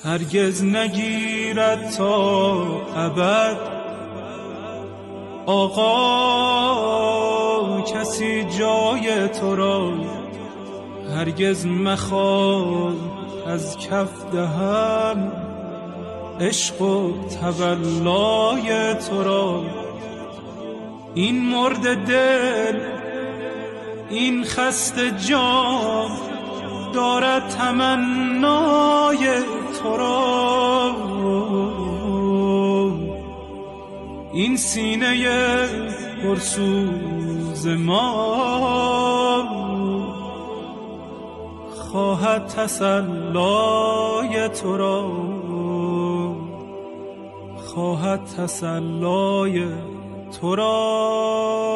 هرگز نگیرد تا ابد آقا کسی جای تو را. هرگز مخواه از کف دهم عشق و تولای تو را. این مرد دل این خسته جان دارد تمنای تو را. این سینه پرسوز ما خواهد تسلای تو را، خواهد تسلای تو را.